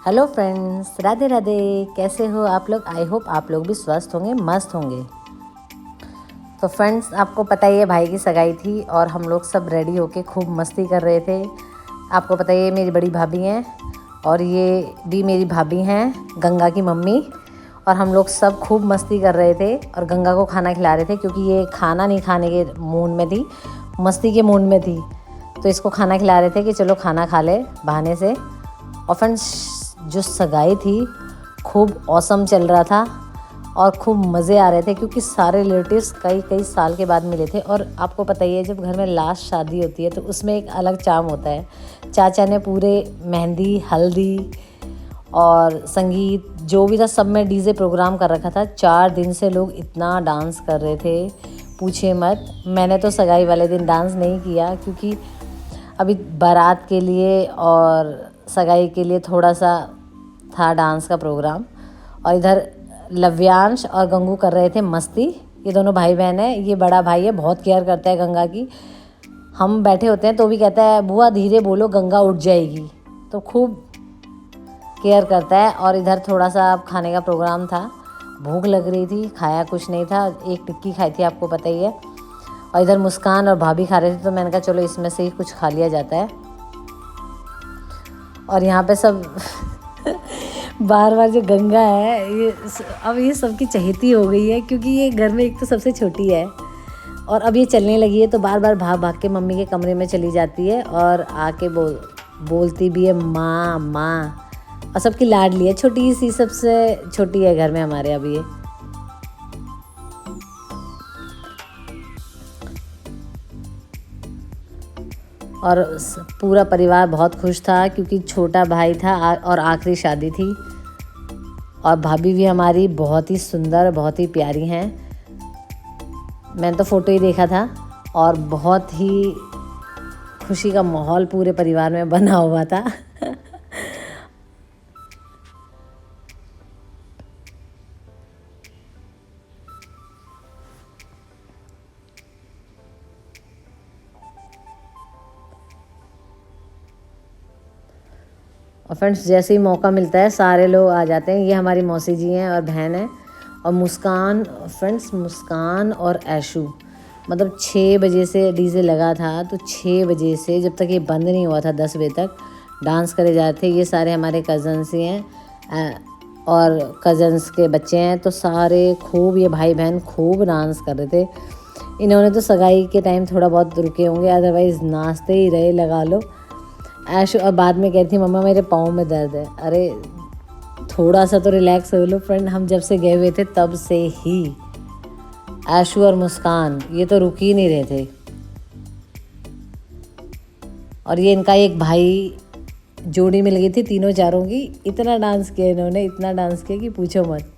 Hello friends, Radhe Radhe. कैसे हो आप लोग? आई होप आप लोग भी स्वस्थ होंगे, मस्त होंगे। तो फ्रेंड्स, आपको पता ही है भाई की सगाई थी और हम लोग सब रेडी होके खूब मस्ती कर रहे थे। आपको पता ही है मेरी बड़ी भाभी हैं और ये भी मेरी भाभी हैं, गंगा की मम्मी। और हम लोग सब खूब मस्ती कर रहे थे और गंगा को खाना खिला रहे थे क्योंकि ये खाना नहीं खाने के मूड में थी, मस्ती के मूड में थी। तो इसको खाना खिला रहे थे कि चलो खाना खा ले बहाने से। और फ्रेंड्स, जो सगाई थी खूब औसम चल रहा था और खूब मज़े आ रहे थे क्योंकि सारे रिलेटिव्स कई कई साल के बाद मिले थे। और आपको पता ही है जब घर में लास्ट शादी होती है तो उसमें एक अलग चार्म होता है। चाचा ने पूरे मेहंदी, हल्दी और संगीत जो भी था सब में डीजे प्रोग्राम कर रखा था। 4 दिन से लोग इतना डांस कर रहे थे, पूछे मत। मैंने तो सगाई वाले दिन डांस नहीं किया क्योंकि अभी बारात के लिए और सगाई के लिए थोड़ा सा था डांस का प्रोग्राम। और इधर लव्यांश और गंगू कर रहे थे मस्ती। ये दोनों भाई बहन हैं। ये बड़ा भाई है, बहुत केयर करता है गंगा की। हम बैठे होते हैं तो भी कहता है बुआ धीरे बोलो, गंगा उठ जाएगी। तो खूब केयर करता है। और इधर थोड़ा सा खाने का प्रोग्राम था। भूख लग रही थी, खाया कुछ नहीं था, एक टिक्की खाई थी, आपको पता ही है। और इधर मुस्कान और भाभी खा रहे थे तो मैंने कहा चलो इसमें से ही कुछ खा लिया जाता है। और यहाँ पे सब बार बार जो गंगा है ये सबकी चहेती हो गई है क्योंकि ये घर में एक तो सबसे छोटी है और अब ये चलने लगी है तो बार बार भाग भाग के मम्मी के कमरे में चली जाती है और आके बोलती भी है माँ माँ। और सबकी लाडली है, छोटी सी, सबसे छोटी है घर में हमारे अभी ये। और पूरा परिवार बहुत खुश था क्योंकि छोटा भाई था और आखिरी शादी थी। और भाभी भी हमारी बहुत ही सुंदर, बहुत ही प्यारी हैं। मैंने तो फ़ोटो ही देखा था और बहुत ही खुशी का माहौल पूरे परिवार में बना हुआ था। और फ्रेंड्स, जैसे ही मौका मिलता है सारे लोग आ जाते हैं। ये हमारी मौसी जी हैं और बहन है। और मुस्कान, फ्रेंड्स, मुस्कान और ऐशू, मतलब 6 बजे से डीजे लगा था तो 6 बजे से जब तक ये बंद नहीं हुआ था 10 बजे तक डांस करे जा रहे थे। ये सारे हमारे कज़न्स ही हैं और कज़न्स के बच्चे हैं तो सारे खूब, ये भाई बहन खूब डांस कर रहे थे। इन्होंने तो सगाई के टाइम थोड़ा बहुत रुके होंगे, अदरवाइज़ नाचते ही रहे लगा लो। ऐश और बाद में कहती थी मम्मा मेरे पाँव में दर्द है। अरे थोड़ा सा तो रिलैक्स हो लो फ्रेंड। हम जब से गए हुए थे तब से ही ऐशू और मुस्कान ये तो रुक ही नहीं रहे थे। और ये इनका एक भाई, जोड़ी मिल गई थी तीनों चारों की। इतना डांस किया इन्होंने, इतना डांस किया कि पूछो मत।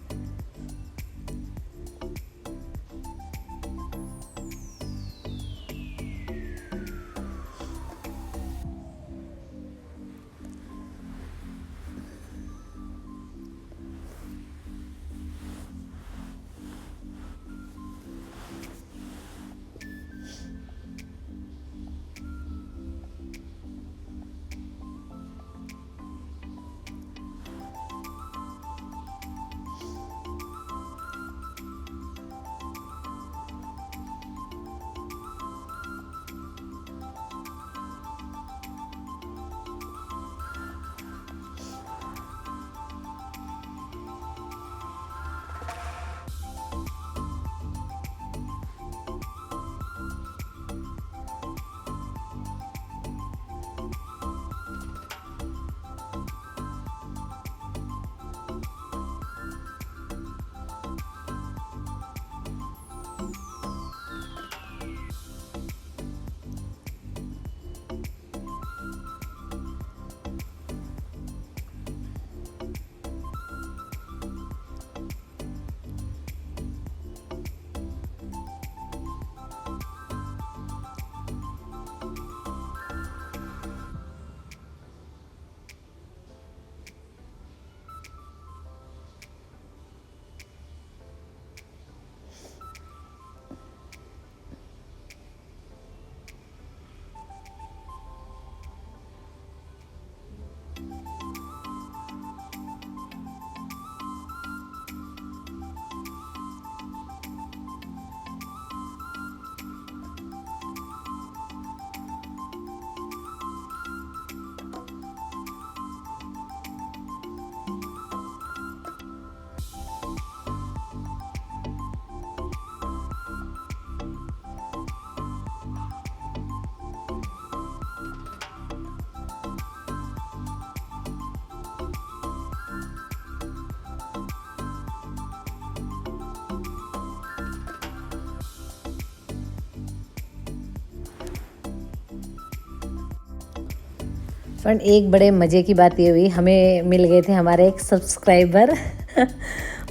फ्रेंड एक बड़े मज़े की बात ये हुई, हमें मिल गए थे हमारे एक सब्सक्राइबर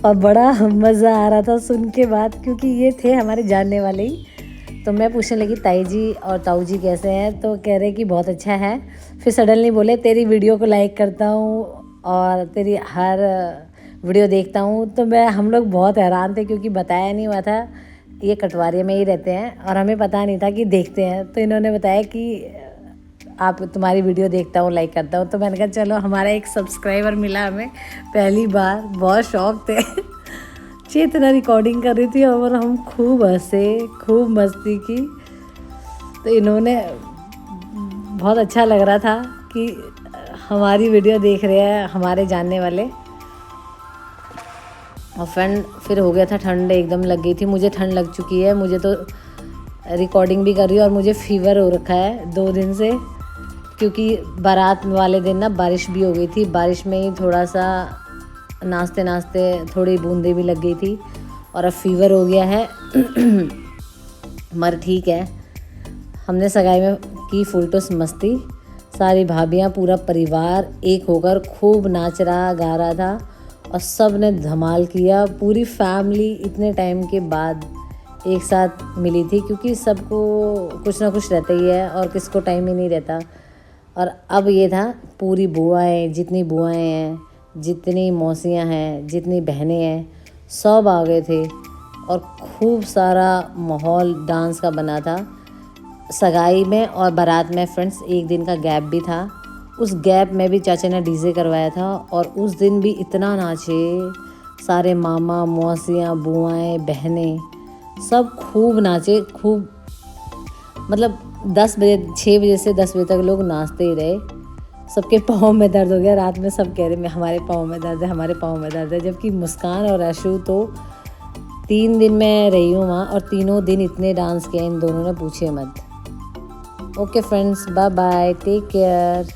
और बड़ा मज़ा आ रहा था सुन के बात, क्योंकि ये थे हमारे जानने वाले ही। तो मैं पूछने लगी ताई जी और ताऊ जी कैसे हैं, तो कह रहे कि बहुत अच्छा है। फिर सडनली बोले तेरी वीडियो को लाइक करता हूँ और तेरी हर वीडियो देखता हूँ। तो हम लोग बहुत हैरान थे, क्योंकि बताया नहीं हुआ था। ये कटवारे में ही रहते हैं और हमें पता नहीं था कि देखते हैं। तो इन्होंने बताया कि आप तुम्हारी वीडियो देखता हूँ, लाइक करता हूँ। तो मैंने कहा चलो हमारा एक सब्सक्राइबर मिला हमें पहली बार। बहुत शौक थे। चेतना रिकॉर्डिंग कर रही थी और हम खूब हंसे, खूब मस्ती की। तो इन्होंने बहुत अच्छा लग रहा था कि हमारी वीडियो देख रहे हैं हमारे जानने वाले। और फ्रेंड फिर हो गया था ठंड, एकदम लग गई थी। मुझे ठंड लग चुकी है, मुझे तो रिकॉर्डिंग भी कर रही हूँ और मुझे फीवर हो रखा है 2 दिन से, क्योंकि बारात वाले दिन ना बारिश भी हो गई थी। बारिश में ही थोड़ा सा नाचते नाचते थोड़ी बूंदें भी लग गई थी और अब फीवर हो गया है। मगर ठीक है, हमने सगाई में की फुलटूस मस्ती। सारी भाभियाँ, पूरा परिवार एक होकर खूब नाच रहा गा रहा था और सब ने धमाल किया। पूरी फैमिली इतने टाइम के बाद एक साथ मिली थी, क्योंकि सबको कुछ ना कुछ रहता ही है और किसको टाइम ही नहीं रहता। और अब ये था पूरी बुआएं, जितनी बुआएं हैं, जितनी मौसियाँ हैं, जितनी बहनें हैं, सब आ गए थे और खूब सारा माहौल डांस का बना था। सगाई में और बारात में फ्रेंड्स 1 दिन का गैप भी था। उस गैप में भी चाचा ने डीजे करवाया था और उस दिन भी इतना नाचे। सारे मामा, मौसियाँ, बुआएं, बहनें सब खूब नाचे, खूब। मतलब 10 बजे, 6 बजे से 10 बजे तक लोग नाचते ही रहे। सबके पाँव में दर्द हो गया रात में। सब कह रहे हमारे पाँव में दर्द है, हमारे पाँव में दर्द है। जबकि मुस्कान और आशु तो 3 दिन मैं रही हूँ वहाँ और तीनों दिन इतने डांस किए इन दोनों ने, पूछे मत। Okay friends, bye bye, take care.